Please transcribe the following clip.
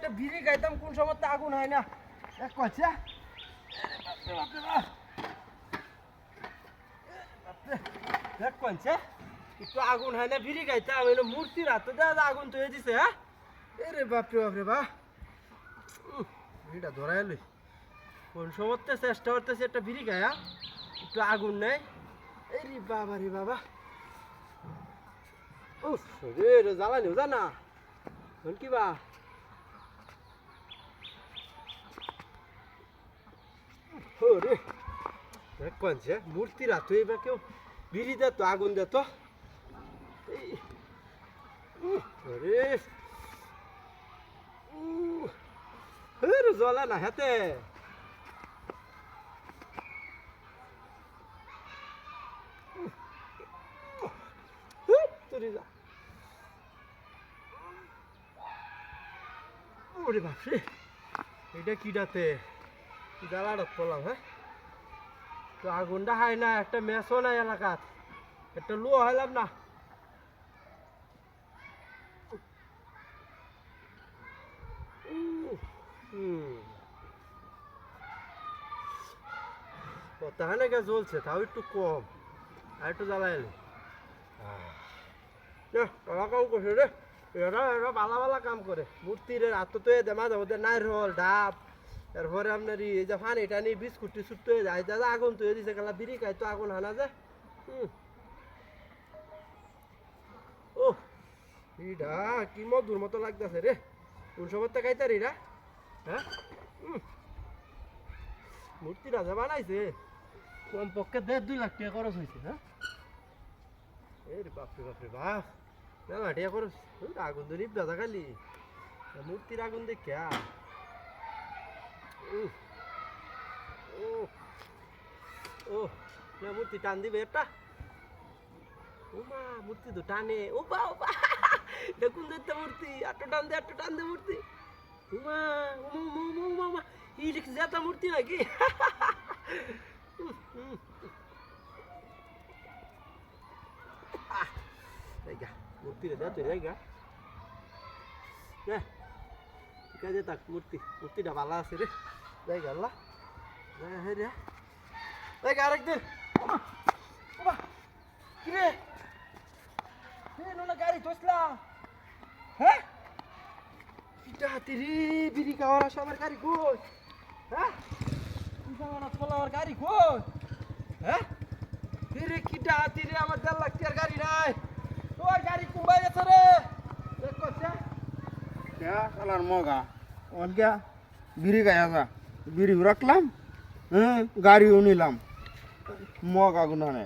একটা বিড়ি খাইতাম কোন সময় তো আগুন হয় না এক কচ্ছা দেখ কনছে একটু আগুন হয় না বিড়ি খাইতাম এলো মূর্তির হাতে দেওয়া আগুন তৈরি দিছে হ্যাঁ এরে বাপরে বাহ বিড়িটা ধরাই লই কোন সময় চেষ্টা করতেছে একটা বিড়ি খায়া একটু আগুন নেই এই রে বাবা উফ রে জ্বালানি জানা কি বা রে কনছে মূর্তির হাতে এবার কেউ বিড়ি দে তো আগুন দে তো রে জ্বলা না হাতে ওরে বাপরে এটা কিটাতে জ্বালাটা করলাম হ্যাঁ তো আগুনটা হয় না একটা মেসও নাই এলাকাত একটা লো হইলাম না তাহলে কে জ্বলছে তাও একটু কম আর একটু জ্বালাইলে কাম করছে রে এরা বালা কাম করে মূর্তির হাত তো দেমা যাবো নাইরল ডাব তারপরে আপনার এই যে ফানি টানি বিস্কুট টিস্কুট তো যায় দাদা আগুন তৈরি দিছে গেলা বিড়ি খাই তো আগুন হানা যায় ও ইডা কি মধুর মতো লাগতেছে রে কোন সময় তো খাইতার ইরা হ্যাঁ মূর্তি রাজা বানাইছে কমপক্ষে 1.5-2 লাখ টাকা খরচ হয়েছে হ্যাঁ এর বাপরে বাপ না টিয়া খরচ আগুন ধরি দাদা খালি মূর্তির আগুন দেখা ও মূর্তি টান দিবে একটা ওমা মূর্তি তো টানে ও বা দেখুন দেখতে মূর্তি আটটো টান দে মূর্তি ওমা ওমা ই লিখে যেতা মূর্তি নাকি মূর্তি রে যা তুই রেগা ঠিক আছে থাক মূর্তিটা ভালো আছে রে যাই গেল্লা হে রে দেখ আরেকদিন কিরে গাড়ি ধসলা হ্যাঁ এটা হাতিরি বিড়ি খাওয়ার আসো আমার গাড়ি কই হ্যাঁ আমার গাড়ি কই হ্যাঁ রে কিটা হাতিরি আমার 1.5 লাখ টাকার গাড়ি নাই তোর গাড়ি কুম্বাই গেছে রে দেখ করছে কালার মগা অনকা বিড়ি গায়া যা বিড়ি রাখলাম গাড়িও নিলাম মগা গুনানে